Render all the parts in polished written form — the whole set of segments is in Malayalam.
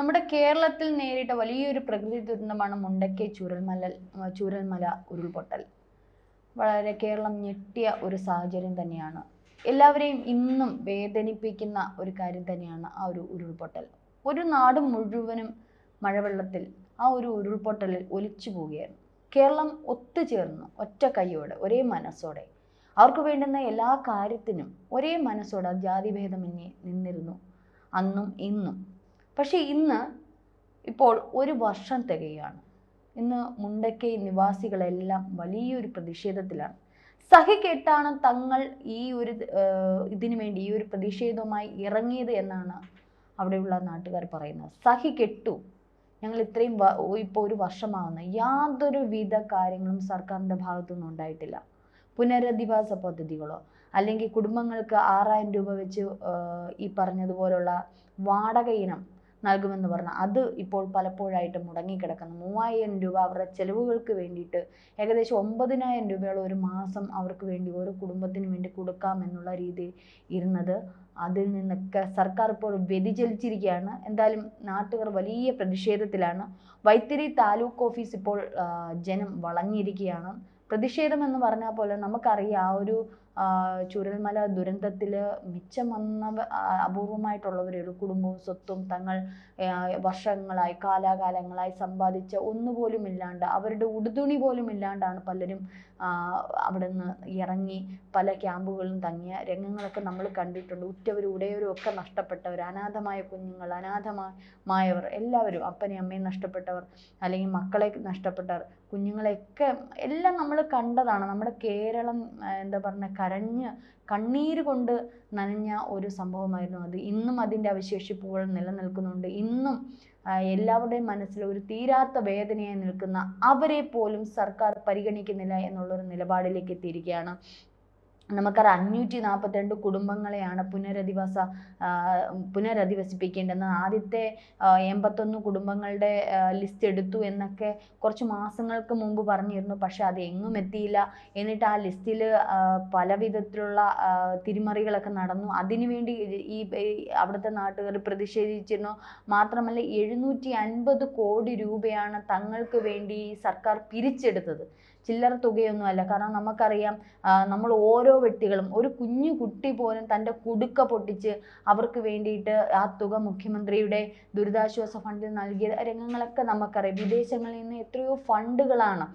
നമ്മുടെ കേരളത്തിൽ നേരിട്ട വലിയൊരു പ്രകൃതി ദുരന്തമാണ് മുണ്ടക്കൈ ചൂരൽമല ഉരുൾപൊട്ടൽ. വളരെ കേരളം ഞെട്ടിയ ഒരു സാഹചര്യം തന്നെയാണ്. എല്ലാവരെയും ഇന്നും വേദനിപ്പിക്കുന്ന ഒരു കാര്യം തന്നെയാണ് ആ ഒരു ഉരുൾപൊട്ടൽ. ഒരു നാട് മുഴുവനും മഴവെള്ളത്തിൽ ആ ഒരു ഉരുൾപൊട്ടലിൽ ഒലിച്ചു പോവുകയായിരുന്നു. കേരളം ഒത്തുചേർന്ന് ഒറ്റ കൈയോടെ ഒരേ മനസ്സോടെ അവർക്ക് വേണ്ടുന്ന എല്ലാ കാര്യത്തിനും ഒരേ മനസ്സോടെ ജാതിഭേദമന്യേ നിന്നിരുന്നു അന്നും ഇന്നും. പക്ഷേ ഇപ്പോൾ ഒരു വർഷം തികയാണ്. ഇന്ന് മുണ്ടക്കൈ നിവാസികളെല്ലാം വലിയൊരു പ്രതിഷേധത്തിലാണ്. സഹികെട്ടാണ് തങ്ങൾ ഇതിനു വേണ്ടി ഈ ഒരു പ്രതിഷേധവുമായി ഇറങ്ങിയത് എന്നാണ് അവിടെയുള്ള നാട്ടുകാർ പറയുന്നത്. സഹികെട്ടു, ഞങ്ങൾ ഇത്രയും ഇപ്പോൾ ഒരു വർഷമാവുന്ന യാതൊരുവിധ കാര്യങ്ങളും സർക്കാരിൻ്റെ ഭാഗത്തുനിന്നും ഉണ്ടായിട്ടില്ല. പുനരധിവാസ പദ്ധതികളോ അല്ലെങ്കിൽ കുടുംബങ്ങൾക്ക് 6000 രൂപ വെച്ച് ഈ പറഞ്ഞതുപോലുള്ള വാടക ഇനം നൽകുമെന്ന് പറഞ്ഞാൽ അത് ഇപ്പോൾ പലപ്പോഴായിട്ട് മുടങ്ങിക്കിടക്കുന്നു. 3000 രൂപ അവരുടെ ചെലവുകൾക്ക് വേണ്ടിയിട്ട് ഏകദേശം 9000 രൂപയോളം ഒരു മാസം അവർക്ക് വേണ്ടി ഓരോ കുടുംബത്തിന് വേണ്ടി കൊടുക്കാമെന്നുള്ള രീതിയിൽ ഇരുന്നത്. അതിൽ നിന്നൊക്കെ സർക്കാർ ഇപ്പോൾ വ്യതിചലിച്ചിരിക്കുകയാണ്. എന്തായാലും നാട്ടുകാർ വലിയ പ്രതിഷേധത്തിലാണ്. വൈത്തിരി താലൂക്ക് ഓഫീസ് ഇപ്പോൾ ജനം വളഞ്ഞിരിക്കുകയാണ്. പ്രതിഷേധം എന്ന് പറഞ്ഞാൽ പോലെ നമുക്കറിയാം, ആ ഒരു ചൂരൽമല ദുരന്തത്തിൽ മിച്ചം വന്ന അപൂർവമായിട്ടുള്ളവരെ ഒരു കുടുംബവും സ്വത്തും തങ്ങൾ വർഷങ്ങളായി കാലാകാലങ്ങളായി സമ്പാദിച്ച ഒന്നുപോലും ഇല്ലാണ്ട്, അവരുടെ ഉടുതുണി പോലും ഇല്ലാണ്ടാണ് പലരും അവിടെ നിന്ന് ഇറങ്ങി പല ക്യാമ്പുകളിലും തങ്ങിയ രംഗങ്ങളൊക്കെ നമ്മൾ കണ്ടിട്ടുണ്ട്. ഉറ്റവരും ഉടയവരും ഒക്കെ നഷ്ടപ്പെട്ടവർ, അനാഥമായ കുഞ്ഞുങ്ങൾ, അനാഥമായവർ എല്ലാവരും, അപ്പനെയും അമ്മയും നഷ്ടപ്പെട്ടവർ അല്ലെങ്കിൽ മക്കളെ നഷ്ടപ്പെട്ടവർ, കുഞ്ഞുങ്ങളെയൊക്കെ എല്ലാം നമ്മൾ കണ്ടതാണ്. നമ്മുടെ കേരളം എന്താ പറയുക, കണ്ണീര് കൊണ്ട് നനഞ്ഞ ഒരു സംഭവമായിരുന്നു അത്. ഇന്നും അതിൻ്റെ അവശേഷിപ്പുകൾ നിലനിൽക്കുന്നുണ്ട്. ഇന്നും എല്ലാവരുടെയും മനസ്സിൽ ഒരു തീരാത്ത വേദനയായി നിൽക്കുന്ന അവരെ പോലും സർക്കാർ പരിഗണിക്കുന്നില്ല എന്നുള്ളൊരു നിലപാടിലേക്ക് എത്തിയിരിക്കുകയാണ്. നമുക്കറിയാം 542 കുടുംബങ്ങളെയാണ് പുനരധിവസിപ്പിക്കേണ്ടത്. ആദ്യത്തെ 81 കുടുംബങ്ങളുടെ ലിസ്റ്റ് എടുത്തു എന്നൊക്കെ കുറച്ച് മാസങ്ങൾക്ക് മുമ്പ് പറഞ്ഞിരുന്നു. പക്ഷെ അത് എങ്ങും എത്തിയില്ല. എന്നിട്ട് ആ ലിസ്റ്റിൽ പല വിധത്തിലുള്ള തിരിമറികളൊക്കെ നടന്നു. അതിനുവേണ്ടി ഈ അവിടുത്തെ നാട്ടുകാർ പ്രതിഷേധിച്ചിരുന്നു. മാത്രമല്ല 750 കോടി രൂപയാണ് തങ്ങൾക്ക് വേണ്ടി സർക്കാർ പിരിച്ചെടുത്തത്. ചില്ലറ തുകയൊന്നുമല്ല. കാരണം നമുക്കറിയാം, നമ്മൾ ഓരോ വ്യക്തികളും, ഒരു കുഞ്ഞു കുട്ടി പോലും തൻ്റെ കുടുക്ക പൊട്ടിച്ച് അവർക്ക് വേണ്ടിയിട്ട് ആ തുക മുഖ്യമന്ത്രിയുടെ ദുരിതാശ്വാസ ഫണ്ടിൽ നൽകിയ രംഗങ്ങളൊക്കെ നമുക്കറിയാം. വിദേശങ്ങളിൽ നിന്ന് എത്രയോ ഫണ്ടുകളാണ്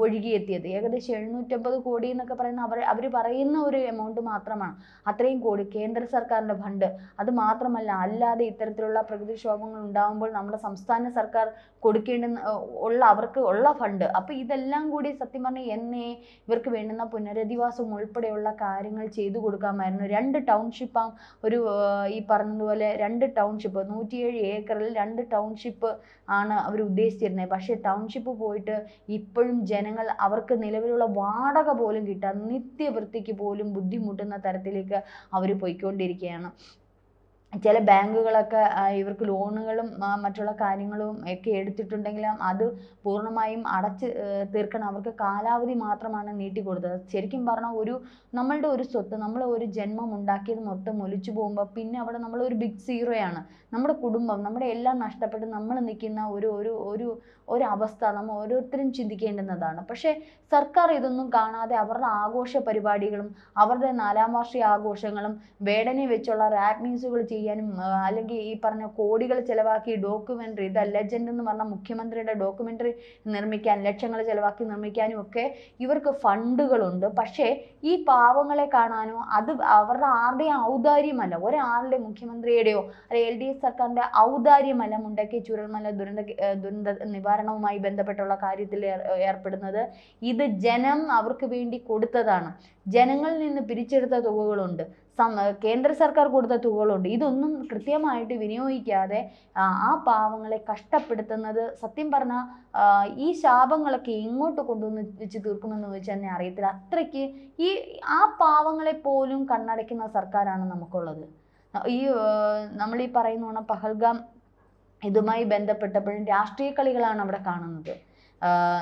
ഒഴുകിയെത്തിയത്. ഏകദേശം 750 കോടി എന്നൊക്കെ പറയുന്ന അവർ പറയുന്ന ഒരു എമൗണ്ട് മാത്രമാണ്. അത്രയും കോടി കേന്ദ്ര സർക്കാരിൻ്റെ ഫണ്ട്. അത് മാത്രമല്ല, അല്ലാതെ ഇത്തരത്തിലുള്ള പ്രകൃതിക്ഷോഭങ്ങൾ ഉണ്ടാകുമ്പോൾ നമ്മുടെ സംസ്ഥാന സർക്കാർ അവർക്ക് ഉള്ള ഫണ്ട്. അപ്പോൾ ഇതെല്ലാം കൂടി സത്യം പറഞ്ഞാൽ ഇവർക്ക് വേണ്ടുന്ന പുനരധിവാസം ഉൾപ്പെടെയുള്ള കാര്യങ്ങൾ ചെയ്തു കൊടുക്കാമായിരുന്നു. 2 ടൗൺഷിപ്പാണ് ഈ പറഞ്ഞതുപോലെ 2 ടൗൺഷിപ്പ്, 107 ഏക്കറിൽ 2 ടൗൺഷിപ്പ് ആണ് അവർ ഉദ്ദേശിച്ചിരുന്നത്. പക്ഷേ ടൗൺഷിപ്പ് പോയിട്ട് ഇപ്പോഴും ജനങ്ങൾ അവർക്ക് നിലവിലുള്ള വാടക പോലും കിട്ടാൻ നിത്യവൃത്തിക്ക് പോലും ബുദ്ധിമുട്ടുന്ന തരത്തിലേക്ക് അവർ പോയിക്കൊണ്ടിരിക്കുകയാണ്. ചില ബാങ്കുകളൊക്കെ ഇവർക്ക് ലോണുകളും മറ്റുള്ള കാര്യങ്ങളും ഒക്കെ എടുത്തിട്ടുണ്ടെങ്കിലും അത് പൂർണ്ണമായും അടച്ച് തീർക്കണം. അവർക്ക് കാലാവധി മാത്രമാണ് നീട്ടിക്കൊടുത്തത്. ശരിക്കും പറഞ്ഞാൽ നമ്മളുടെ ഒരു സ്വത്ത്, നമ്മൾ ഒരു ജന്മം ഉണ്ടാക്കിയത് മൊത്തം ഒലിച്ചു പോകുമ്പോൾ പിന്നെ അവിടെ നമ്മൾ ഒരു ബിഗ് സീറോയാണ്. നമ്മുടെ കുടുംബം, നമ്മുടെ എല്ലാം നഷ്ടപ്പെട്ട് നമ്മൾ നിൽക്കുന്ന ഒരു അവസ്ഥ നമ്മൾ ഓരോരുത്തരും ചിന്തിക്കേണ്ടുന്നതാണ്. പക്ഷേ സർക്കാർ ഇതൊന്നും കാണാതെ അവരുടെ ആഘോഷ പരിപാടികളും അവരുടെ 4ാം വാർഷിക ആഘോഷങ്ങളും വേടനെ വെച്ചുള്ള റാപ്പ് മ്യൂസുകൾ ചെയ്യാനും അല്ലെങ്കിൽ ഈ പറഞ്ഞ കോടികൾ ചെലവാക്കി ഡോക്യുമെൻ്ററി, ദ ലെജൻഡ് എന്ന് പറഞ്ഞ മുഖ്യമന്ത്രിയുടെ ഡോക്യുമെൻ്ററി നിർമ്മിക്കാൻ ലക്ഷങ്ങൾ ചെലവാക്കി നിർമ്മിക്കാനും ഒക്കെ ഇവർക്ക് ഫണ്ടുകളുണ്ട്. പക്ഷേ ഈ പാവങ്ങളെ കാണാനോ അത് അവരുടെ ആരുടെയും ഔദാര്യമല്ല, ഒരാളുടെ മുഖ്യമന്ത്രിയുടെയോ അല്ലെങ്കിൽ LDF സർക്കാരിൻ്റെ ഔദാര്യമല്ല മുണ്ടക്കൈ ചൂരൽമല ദുരന്ത നിവാരണവുമായി ബന്ധപ്പെട്ടുള്ള കാര്യത്തിൽ ഏർപ്പെടുന്നത്. ഇത് ജനം അവർക്ക് വേണ്ടി കൊടുത്തതാണ്. ജനങ്ങളിൽ നിന്ന് പിരിച്ചെടുത്ത തുകകളുണ്ട്, കേന്ദ്ര സർക്കാർ കൊടുത്ത തുകകളുണ്ട്. ഇതൊന്നും കൃത്യമായിട്ട് വിനിയോഗിക്കാതെ ആ പാവങ്ങളെ കഷ്ടപ്പെടുത്തുന്നത് സത്യം പറഞ്ഞാൽ ഈ ശാപങ്ങളൊക്കെ എങ്ങോട്ട് കൊണ്ടുവന്ന് വെച്ച് തീർക്കുമെന്ന് ചോദിച്ചാൽ തന്നെ അറിയത്തില്ല. അത്രയ്ക്ക് ആ പാവങ്ങളെ പോലും കണ്ണടയ്ക്കുന്ന സർക്കാരാണ് നമുക്കുള്ളത്. നമ്മൾ ഈ പറയുന്ന പഹൽഗാം ഇതുമായി ബന്ധപ്പെട്ടപ്പോഴും രാഷ്ട്രീയ കളികളാണ് അവിടെ കാണുന്നത്.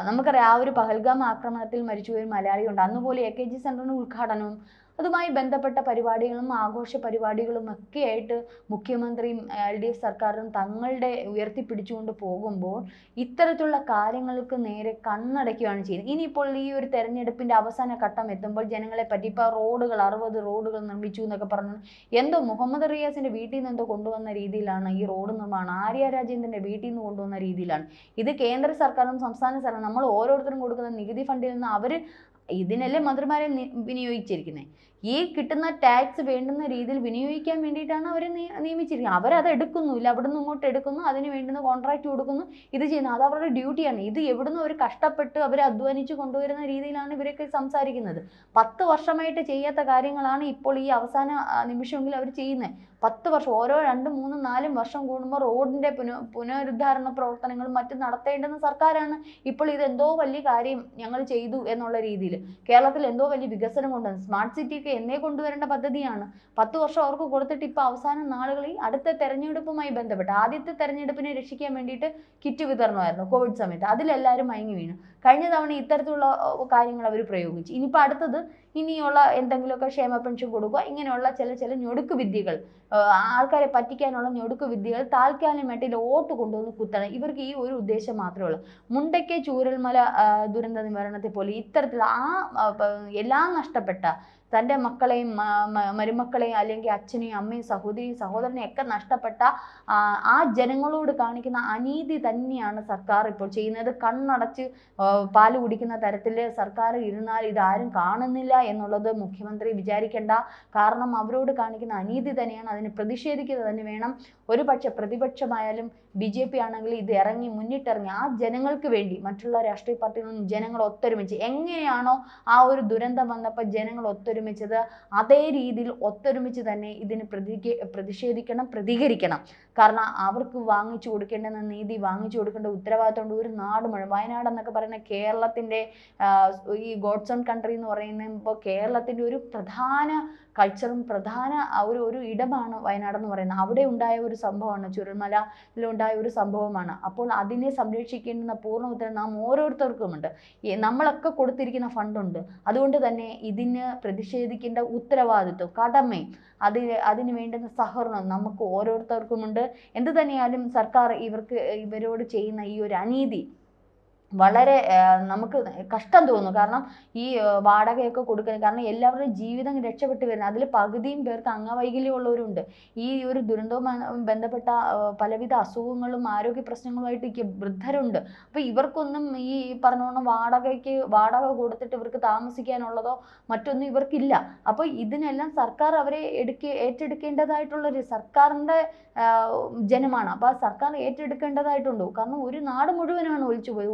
നമുക്കറിയാം, ആ ഒരു പഹൽഗാം ആക്രമണത്തിൽ മരിച്ചുപോയ ഒരു മലയാളിയുണ്ട്. അന്നുപോലെ AKG സെന്ററിന്റെ ഉദ്ഘാടനവും അതുമായി ബന്ധപ്പെട്ട പരിപാടികളും ആഘോഷ പരിപാടികളും ഒക്കെ ആയിട്ട് മുഖ്യമന്ത്രിയും LDF സർക്കാരും തങ്ങളുടെ ഉയർത്തിപ്പിടിച്ചുകൊണ്ട് പോകുമ്പോൾ ഇത്തരത്തിലുള്ള കാര്യങ്ങൾക്ക് നേരെ കണ്ണടയ്ക്കുകയാണ് ചെയ്യുന്നത്. ഇനിയിപ്പോൾ ഈ ഒരു തെരഞ്ഞെടുപ്പിന്റെ അവസാന ഘട്ടം എത്തുമ്പോൾ ജനങ്ങളെ പറ്റി ഇപ്പോൾ റോഡുകൾ 60 റോഡുകൾ നിർമ്മിച്ചു എന്നൊക്കെ പറഞ്ഞു എന്തോ മുഹമ്മദ് റിയാസിന്റെ വീട്ടിൽ നിന്ന് എന്തോ കൊണ്ടുവന്ന രീതിയിലാണ് ഈ റോഡ് നിർമ്മാണം. ആര്യ രാജേന്ദ്രന്റെ വീട്ടിൽ നിന്ന് കൊണ്ടുവന്ന രീതിയിലാണ്. ഇത് കേന്ദ്ര സർക്കാരും സംസ്ഥാന സർക്കാരും നമ്മൾ ഓരോരുത്തരും കൊടുക്കുന്ന നികുതി ഫണ്ടിൽ നിന്ന് അവർ ഇതിനല്ലേ മന്ത്രിമാരെ വിനിയോഗിച്ചിരിക്കുന്നത്. ഈ കിട്ടുന്ന ടാക്സ് വേണ്ടുന്ന രീതിയിൽ വിനിയോഗിക്കാൻ വേണ്ടിയിട്ടാണ് അവർ നിയമിച്ചിരിക്കുന്നത്. അവരത് എടുക്കുന്നില്ല, അവിടെ നിന്ന് ഇങ്ങോട്ട് എടുക്കുന്നു, അതിന് വേണ്ടുന്ന കോൺട്രാക്ട് കൊടുക്കുന്നു, ഇത് ചെയ്യുന്നു. അത് അവരുടെ ഡ്യൂട്ടിയാണ്. ഇത് എവിടുന്ന് അവർ കഷ്ടപ്പെട്ട് അവർ അധ്വാനിച്ച് കൊണ്ടുവരുന്ന രീതിയിലാണ് ഇവരൊക്കെ സംസാരിക്കുന്നത്. 10 വർഷമായിട്ട് ചെയ്യാത്ത കാര്യങ്ങളാണ് ഇപ്പോൾ ഈ അവസാന നിമിഷമെങ്കിലും അവർ ചെയ്യുന്നത്. 10 വർഷം, ഓരോ 2, 3, 4 വർഷം കൂടുമ്പോൾ റോഡിന്റെ പുനരുദ്ധാരണ പ്രവർത്തനങ്ങളും മറ്റും നടത്തേണ്ടുന്ന സർക്കാരാണ്. ഇപ്പോൾ ഇതെന്തോ വലിയ കാര്യം ഞങ്ങൾ ചെയ്തു എന്നുള്ള രീതിയിൽ കേരളത്തിൽ എന്തോ വലിയ വികസനം കൊണ്ടുവന്നു. സ്മാർട്ട് സിറ്റിയൊക്കെ എന്നേ കൊണ്ടുവരേണ്ട പദ്ധതിയാണ്. 10 വർഷം അവർക്ക് കൊടുത്തിട്ട് ഇപ്പോൾ അവസാന നാളുകളിൽ അടുത്ത തെരഞ്ഞെടുപ്പുമായി ബന്ധപ്പെട്ട് ആദ്യത്തെ തെരഞ്ഞെടുപ്പിനെ രക്ഷിക്കാൻ വേണ്ടിയിട്ട് കിറ്റ് വിതരണമായിരുന്നു കോവിഡ് സമയത്ത്. അതിലെല്ലാവരും മയങ്ങി വീണു. കഴിഞ്ഞ തവണ ഇത്തരത്തിലുള്ള കാര്യങ്ങൾ അവർ പ്രയോഗിച്ചു. ഇനിയിപ്പോൾ അടുത്തത് ഇനിയുള്ള എന്തെങ്കിലുമൊക്കെ ക്ഷേമ പെൻഷൻ കൊടുക്കുക, ഇങ്ങനെയുള്ള ചില ഞൊടുക്ക് വിദ്യകൾ, ആൾക്കാരെ പറ്റിക്കാനുള്ള ഞൊടുക്ക് വിദ്യകൾ താൽക്കാലികമായിട്ട് വോട്ട് കൊണ്ടുവന്ന് കുത്തണം. ഇവർക്ക് ഈ ഒരു ഉദ്ദേശം മാത്രമേ ഉള്ളൂ. മുണ്ടയ്ക്ക് ചൂരൽമല ദുരന്ത നിവാരണത്തെ പോലെ ഇത്തരത്തിൽ എല്ലാം നഷ്ടപ്പെട്ട തൻ്റെ മക്കളെയും മരുമക്കളെയും അല്ലെങ്കിൽ അച്ഛനെയും അമ്മയും സഹോദരനെയും ഒക്കെ നഷ്ടപ്പെട്ട ആ ജനങ്ങളോട് കാണിക്കുന്ന അനീതി തന്നെയാണ് സർക്കാർ ഇപ്പോൾ ചെയ്യുന്നത്. കണ്ണടച്ച് പാല് കുടിക്കുന്ന തരത്തിൽ സർക്കാർ ഇരുന്നാൽ ഇതാരും കാണുന്നില്ല എന്നുള്ളത് മുഖ്യമന്ത്രി വിചാരിക്കേണ്ട. കാരണം അവരോട് കാണിക്കുന്ന അനീതി തന്നെയാണ്. അതിന് പ്രതിഷേധിക്കുക തന്നെ വേണം. ഒരു പക്ഷെ പ്രതിപക്ഷമായാലും BJP ആണെങ്കിൽ ഇത് മുന്നിട്ടിറങ്ങി ആ ജനങ്ങൾക്ക് വേണ്ടി മറ്റുള്ള രാഷ്ട്രീയ പാർട്ടികളും ജനങ്ങൾ ഒത്തൊരുമിച്ച് എങ്ങനെയാണോ ആ ഒരു ദുരന്തം വന്നപ്പോൾ ജനങ്ങൾ ഒത്തൊരുമിച്ചത് അതേ രീതിയിൽ ഒത്തൊരുമിച്ച് തന്നെ ഇതിന് പ്രതിഷേധിക്കണം, പ്രതികരിക്കണം. കാരണം അവർക്ക് വാങ്ങിച്ചു കൊടുക്കേണ്ടുന്ന നീതി വാങ്ങിച്ചു കൊടുക്കേണ്ട ഉത്തരവാദിത്തമുണ്ട്. ഒരു നാട് മുഴുവൻ, വയനാട് എന്നൊക്കെ പറയുന്ന കേരളത്തിൻ്റെ ഈ ഗോഡ്സ് ഓൺ കൺട്രി എന്ന് പറയുമ്പോൾ കേരളത്തിൻ്റെ ഒരു പ്രധാന കൾച്ചറും പ്രധാന ഒരു ഇടമാണ് വയനാട് എന്ന് പറയുന്നത്. അവിടെ ഉണ്ടായ ഒരു സംഭവമാണ്, ചുരൽമലയിലുണ്ടായ ഒരു സംഭവമാണ്. അപ്പോൾ അതിനെ സംരക്ഷിക്കേണ്ടുന്ന പൂർണ്ണ ഉത്തരവ് നാം ഓരോരുത്തർക്കുമുണ്ട്. നമ്മളൊക്കെ കൊടുത്തിരിക്കുന്ന ഫണ്ടുണ്ട്. അതുകൊണ്ട് തന്നെ ഇതിന് പ്രതിഷേധിക്കേണ്ട ഉത്തരവാദിത്വം, കടമയും അതിന് വേണ്ടുന്ന സഹകരണം നമുക്ക് ഓരോരുത്തർക്കുമുണ്ട്. എന്ത് തന്നെയായാലും സർക്കാർ ഇവരോട് ചെയ്യുന്ന ഈ ഒരു അനീതി വളരെ നമുക്ക് കഷ്ടം തോന്നുന്നു. കാരണം ഈ വാടകയൊക്കെ കൊടുക്കുന്നത് കാരണം എല്ലാവരുടെയും ജീവിതം രക്ഷപ്പെട്ട് വരുന്നത്. അതിൽ പകുതിയും പേർക്ക് അംഗവൈകല്യമുള്ളവരുണ്ട്. ഈ ഒരു ദുരന്തവുമായി ബന്ധപ്പെട്ട പലവിധ അസുഖങ്ങളും ആരോഗ്യ പ്രശ്നങ്ങളുമായിട്ട് വൃദ്ധരുണ്ട്. അപ്പോൾ ഇവർക്കൊന്നും ഈ പറഞ്ഞോണം വാടക കൊടുത്തിട്ട് ഇവർക്ക് താമസിക്കാനുള്ളതോ മറ്റൊന്നും ഇവർക്കില്ല. അപ്പോൾ ഇതിനെല്ലാം സർക്കാർ അവരെ ഏറ്റെടുക്കേണ്ടതായിട്ടുള്ളൊരു സർക്കാരിൻ്റെ ജനമാണ്. അപ്പോൾ ആ സർക്കാർ ഏറ്റെടുക്കേണ്ടതായിട്ടുണ്ട്. കാരണം ഒരു നാട് മുഴുവനാണ് ഒലിച്ചു പോയി.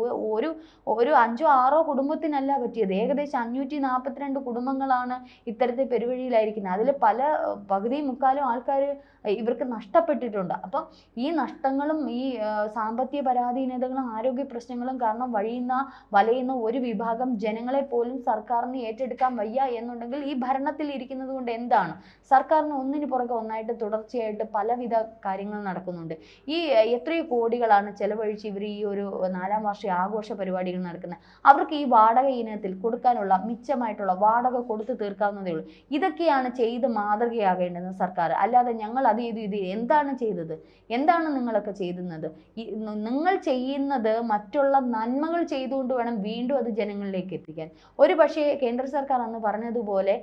ഒരു 5-6 കുടുംബത്തിനല്ല പറ്റിയത്. ഏകദേശം 542 കുടുംബങ്ങളാണ് ഇത്തരത്തിൽ പെരുവഴിയിലായിരിക്കുന്നത്. അതിൽ പകുതിയും മുക്കാലും ആൾക്കാർ ഇവർക്ക് നഷ്ടപ്പെട്ടിട്ടുണ്ട്. അപ്പം ഈ നഷ്ടങ്ങളും ഈ സാമ്പത്തിക പരാധീനതകളും ആരോഗ്യ പ്രശ്നങ്ങളും കാരണം വലയുന്ന ഒരു വിഭാഗം ജനങ്ങളെ പോലും സർക്കാരിന് ഏറ്റെടുക്കാൻ വയ്യ എന്നുണ്ടെങ്കിൽ ഈ ഭരണത്തിൽ ഇരിക്കുന്നത് കൊണ്ട് എന്താണ്? സർക്കാരിന് ഒന്നിന് പുറകെ ഒന്നായിട്ട് തുടർച്ചയായിട്ട് പലവിധ കാര്യങ്ങൾ നടക്കുന്നുണ്ട്. ഈ എത്രയോ കോടികളാണ് ചെലവഴിച്ച് ഇവർ ഈ ഒരു 4ാം വാർഷിക ആഘോഷ പരിപാടികൾ നടക്കുന്നത്. അവർക്ക് ഈ വാടക ഇനത്തിൽ കൊടുക്കാനുള്ള മിച്ചമായിട്ടുള്ള വാടക കൊടുത്തു തീർക്കാവുന്നതേ ഉള്ളൂ. ഇതൊക്കെയാണ് ചെയ്ത് മാതൃകയാകേണ്ടത് സർക്കാർ. അല്ലാതെ ഞങ്ങൾ അത് ചെയ്തു ഇത് എന്താണ് ചെയ്തത്? എന്താണ് നിങ്ങളൊക്കെ ചെയ്യുന്നത്? നിങ്ങൾ ചെയ്യുന്നത് മറ്റുള്ള നന്മകൾ ചെയ്തുകൊണ്ട് വേണം വീണ്ടും അത് ജനങ്ങളിലേക്ക് എത്തിക്കാൻ. ഒരു പക്ഷേ കേന്ദ്ര സർക്കാർ അന്ന് പറഞ്ഞതുപോലെ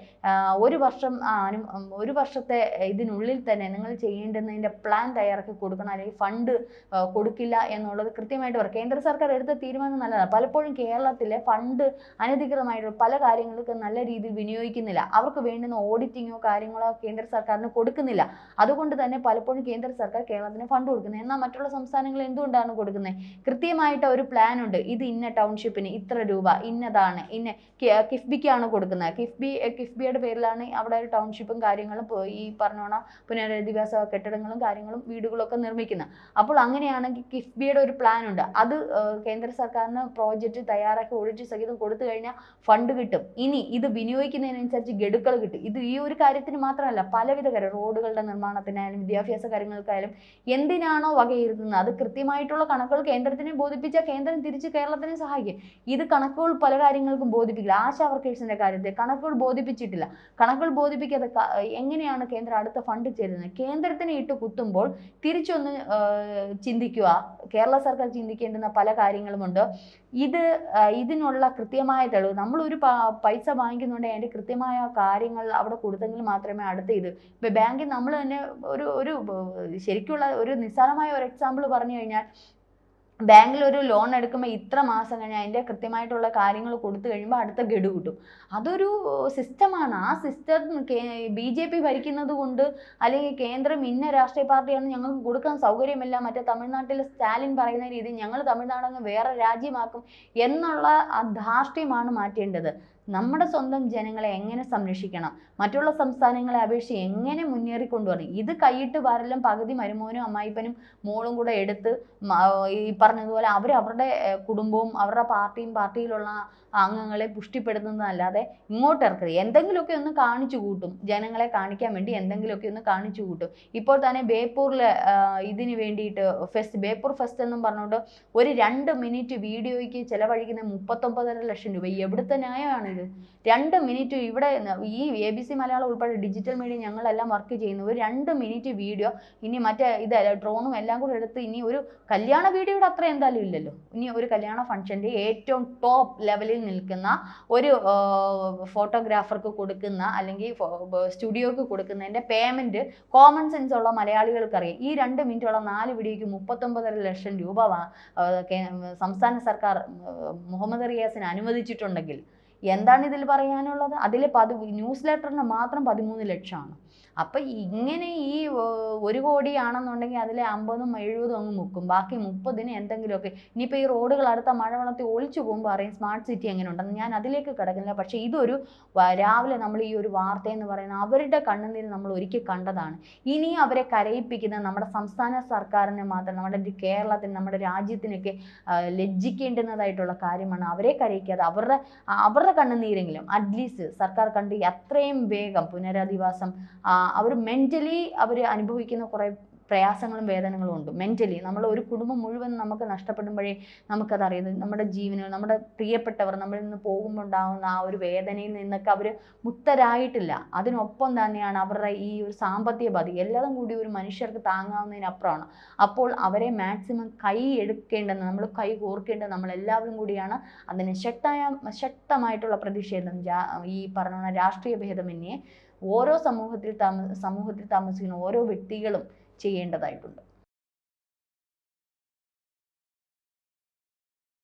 ഒരു വർഷത്തെ ഇതിനുള്ളിൽ തന്നെ നിങ്ങൾ ചെയ്യേണ്ടുന്നതിൻ്റെ പ്ലാൻ തയ്യാറാക്കി കൊടുക്കണം, അല്ലെങ്കിൽ ഫണ്ട് കൊടുക്കില്ല എന്നുള്ളത് കൃത്യമായിട്ട് പറയും. കേന്ദ്ര സർക്കാർ എടുത്ത തീരുമാനം നല്ലതാണ്. പലപ്പോഴും കേരളത്തിലെ ഫണ്ട് അനധികൃതമായിട്ടുള്ള പല കാര്യങ്ങൾക്ക് നല്ല രീതിയിൽ വിനിയോഗിക്കുന്നില്ല. അവർക്ക് വേണ്ടുന്ന ഓഡിറ്റിങ്ങോ കാര്യങ്ങളോ കേന്ദ്ര സർക്കാരിന് കൊടുക്കുന്നില്ല. അതുകൊണ്ട് തന്നെ പലപ്പോഴും കേന്ദ്ര സർക്കാർ കേരളത്തിന് ഫണ്ട് കൊടുക്കുന്നത്. എന്നാൽ മറ്റുള്ള സംസ്ഥാനങ്ങൾ എന്തുകൊണ്ടാണ് കൊടുക്കുന്നത്? കൃത്യമായിട്ട് ഒരു പ്ലാൻ ഉണ്ട്. ഇത് ഇന്ന ടൗൺഷിപ്പിന് ഇത്ര രൂപ, ഇന്നതാണ്, കിഫ്ബിക്കാണ് കൊടുക്കുന്നത്. കിഫ്ബിയുടെ പേരിലാണ് അവിടെ ഒരു ടൗൺഷിപ്പും കാര്യങ്ങളും ഈ പറഞ്ഞോണം പുനരധിവാസ കെട്ടിടങ്ങളും കാര്യങ്ങളും വീടുകളൊക്കെ നിർമ്മിക്കുന്നത്. അപ്പോൾ അങ്ങനെയാണെങ്കിൽ കിഫ്ബിയുടെ ഒരു പ്ലാൻ ഉണ്ട്. അത് കേന്ദ്ര സർക്കാർ സർക്കാരിന് പ്രോജക്റ്റ് തയ്യാറാക്കി ഓഡിറ്റ് സഹിതം കൊടുത്തു കഴിഞ്ഞാൽ ഫണ്ട് കിട്ടും. ഇനി ഇത് വിനിയോഗിക്കുന്നതിനനുസരിച്ച് ഗഡുക്കൾ കിട്ടും. ഇത് ഈ ഒരു കാര്യത്തിന് മാത്രമല്ല, പലവിധ കാര്യം, റോഡുകളുടെ നിർമ്മാണത്തിനായാലും വിദ്യാഭ്യാസ കാര്യങ്ങൾക്കായാലും എന്തിനാണോ വകയിരുത്തുന്നത് അത് കൃത്യമായിട്ടുള്ള കണക്കുകൾ കേന്ദ്രത്തിനെ ബോധിപ്പിച്ചാൽ കേന്ദ്രം തിരിച്ച് കേരളത്തിനെ സഹായിക്കും. ഇത് കണക്കുകൾ പല കാര്യങ്ങൾക്കും ബോധിപ്പിക്കില്ല. ആശാ വർക്കേഴ്സിന്റെ കാര്യത്തിൽ കണക്കുകൾ ബോധിപ്പിച്ചിട്ടില്ല. കണക്കുകൾ ബോധിപ്പിക്കാതെ എങ്ങനെയാണ് കേന്ദ്രം അടുത്ത ഫണ്ട് ചേരുന്നത്? കേന്ദ്രത്തിനെ ഇട്ട് കുത്തുമ്പോൾ തിരിച്ചൊന്ന് ചിന്തിക്കുക. കേരള സർക്കാർ ചിന്തിക്കേണ്ടുന്ന പല കാര്യങ്ങളുമുണ്ട്. ഇതിനുള്ള കൃത്യമായ തെളിവ്, നമ്മളൊരു പൈസ വാങ്ങിക്കുന്നുണ്ടെങ്കിൽ അതിൻ്റെ കൃത്യമായ കാര്യങ്ങൾ അവിടെ കൊടുത്തെങ്കിൽ മാത്രമേ അടുത്ത ഇപ്പം ബാങ്കിൽ നമ്മൾ തന്നെ ഒരു ശരിക്കുള്ള ഒരു നിസ്സാരമായ ഒരു എക്സാമ്പിൾ പറഞ്ഞു കഴിഞ്ഞാൽ, ബാങ്കിൽ ഒരു ലോൺ എടുക്കുമ്പോൾ ഇത്ര മാസം കഴിഞ്ഞാൽ അതിൻ്റെ കൃത്യമായിട്ടുള്ള കാര്യങ്ങൾ കൊടുത്തു കഴിയുമ്പോൾ അടുത്ത ഗഡു കിട്ടും. അതൊരു സിസ്റ്റമാണ്. ആ സിസ്റ്റം BJP ഭരിക്കുന്നത് കൊണ്ട്, അല്ലെങ്കിൽ കേന്ദ്രം ഇന്ന രാഷ്ട്രീയ പാർട്ടിയാണ് ഞങ്ങൾക്ക് കൊടുക്കാൻ സൗകര്യമില്ല, മറ്റേ തമിഴ്നാട്ടിലെ സ്റ്റാലിൻ പറയുന്ന രീതി ഞങ്ങൾ തമിഴ്നാടങ്ങ് വേറെ രാജ്യമാക്കും എന്നുള്ള ആ ധാർഷ്ട്യമാണ് മാറ്റേണ്ടത്. നമ്മുടെ സ്വന്തം ജനങ്ങളെ എങ്ങനെ സംരക്ഷിക്കണം, മറ്റുള്ള സംസ്ഥാനങ്ങളെ അപേക്ഷിച്ച് എങ്ങനെ മുന്നേറിക്കൊണ്ടുവരണം. ഇത് കൈയിട്ട് വാരെല്ലാം പകുതി മരുമോനും അമ്മായിപ്പനും മോളും കൂടെ എടുത്ത് ഈ പറഞ്ഞതുപോലെ അവരുടെ കുടുംബവും അവരുടെ പാർട്ടിയിലുള്ള അംഗങ്ങളെ പുഷ്ടിപ്പെടുത്തുന്നതല്ലാതെ ഇങ്ങോട്ട് ഇറക്കരുത്. എന്തെങ്കിലുമൊക്കെ ഒന്ന് കാണിച്ചു കൂട്ടും, ജനങ്ങളെ കാണിക്കാൻ വേണ്ടി എന്തെങ്കിലുമൊക്കെ ഒന്ന് കാണിച്ചു കൂട്ടും. ഇപ്പോൾ തന്നെ ബേപ്പൂരിൽ ഇതിന് വേണ്ടിയിട്ട് ബേപ്പൂർ ഫെസ്റ്റ് എന്നും പറഞ്ഞുകൊണ്ട് ഒരു 2 മിനിറ്റ് വീഡിയോയ്ക്ക് ചിലവഴിക്കുന്ന 39.5 ലക്ഷം രൂപ. എവിടുത്തെ ന്യായമാണിത്? 2 മിനിറ്റ് ഇവിടെ ഈ ABC മലയാളം ഉൾപ്പെടെ ഡിജിറ്റൽ മീഡിയ ഞങ്ങളെല്ലാം വർക്ക് ചെയ്യുന്നു. ഒരു 2 മിനിറ്റ് വീഡിയോ, ഇനി മറ്റേ ഡ്രോണും എല്ലാം കൂടെ എടുത്ത്, ഇനി ഒരു കല്യാണ വീഡിയോയുടെ അത്ര എന്തായാലും ഇല്ലല്ലോ. ഇനി ഒരു കല്യാണ ഫംഗ്ഷൻ്റെ ഏറ്റവും ടോപ്പ് ലെവലിൽ നിൽക്കുന്ന ഒരു ഫോട്ടോഗ്രാഫർക്ക് കൊടുക്കുന്ന, അല്ലെങ്കിൽ സ്റ്റുഡിയോക്ക് കൊടുക്കുന്നതിൻ്റെ പേയ്മെൻറ്റ് കോമൺ സെൻസ് ഉള്ള മലയാളികൾക്കറിയാം. ഈ 2 മിനിറ്റുള്ള 4 വീഡിയോയ്ക്ക് 39.5 ലക്ഷം രൂപ സംസ്ഥാന സർക്കാർ മുഹമ്മദ് റിയാസിന് അനുവദിച്ചിട്ടുണ്ടെങ്കിൽ എന്താണ് ഇതിൽ പറയാനുള്ളത്? അതിൽ ന്യൂസ് ലെറ്ററിന് മാത്രം 13 ലക്ഷമാണ്. അപ്പം ഇങ്ങനെ ഈ 1 കോടിയാണെന്നുണ്ടെങ്കിൽ അതിൽ 50ഉം 70ഉം അങ്ങ് മുക്കും, ബാക്കി 30ന് എന്തെങ്കിലുമൊക്കെ. ഇനിയിപ്പോൾ ഈ റോഡുകൾ അടുത്ത മഴവെള്ളത്തിൽ ഒളിച്ചു പോകുമ്പോൾ അറിയാം സ്മാർട്ട് സിറ്റി എങ്ങനെ ഉണ്ടെന്ന്. ഞാൻ അതിലേക്ക് കിടക്കുന്നില്ല. പക്ഷേ ഇതൊരു രാവിലെ നമ്മൾ ഈ ഒരു വാർത്ത എന്ന് പറയുന്നത് അവരുടെ കണ്ണുനീര് നമ്മൾ ഒരിക്കൽ കണ്ടതാണ്. ഇനി അവരെ കരയിപ്പിക്കുന്ന നമ്മുടെ സംസ്ഥാന സർക്കാരിന് മാത്രം, നമ്മുടെ കേരളത്തിന്, നമ്മുടെ രാജ്യത്തിനൊക്കെ ലജ്ജിക്കേണ്ടുന്നതായിട്ടുള്ള കാര്യമാണ്. അവരെ കരയിക്കാതെ അവരുടെ കണ്ണുനീരെങ്കിലും അറ്റ്ലീസ്റ്റ് സർക്കാർ കണ്ട് എത്രയും വേഗം പുനരധിവാസം. അവർ മെൻ്റലി അവർ അനുഭവിക്കുന്ന കുറേ പ്രയാസങ്ങളും വേദനകളും ഉണ്ട്. മെൻ്റലി നമ്മൾ ഒരു കുടുംബം മുഴുവൻ നമുക്ക് നഷ്ടപ്പെടുമ്പോഴേ നമുക്കതറിയുന്നത്. നമ്മുടെ ജീവനുകൾ, നമ്മുടെ പ്രിയപ്പെട്ടവർ നമ്മളിൽ നിന്ന് പോകുമ്പോൾ ഉണ്ടാകുന്ന ആ ഒരു വേദനയിൽ നിന്നൊക്കെ അവർ മുക്തരായിട്ടില്ല. അതിനൊപ്പം തന്നെയാണ് അവരുടെ ഈ ഒരു സാമ്പത്തിക ബാധ്യത എല്ലാതും കൂടി ഒരു മനുഷ്യർക്ക് താങ്ങാവുന്നതിനപ്പുറമാണ്. അപ്പോൾ അവരെ മാക്സിമം കൈ എടുക്കേണ്ടത്, നമ്മൾ കൈ കോർക്കേണ്ടത് നമ്മളെല്ലാവരും കൂടിയാണ്. അതിന് ശക്തമായിട്ടുള്ള പ്രതിഷേധം ഈ പറഞ്ഞ രാഷ്ട്രീയ ഭേദമന്യേ ഓരോ സമൂഹത്തിൽ താമസിക്കുന്ന ഓരോ വ്യക്തികളും ചെയ്യേണ്ടതായിട്ടുണ്ട്.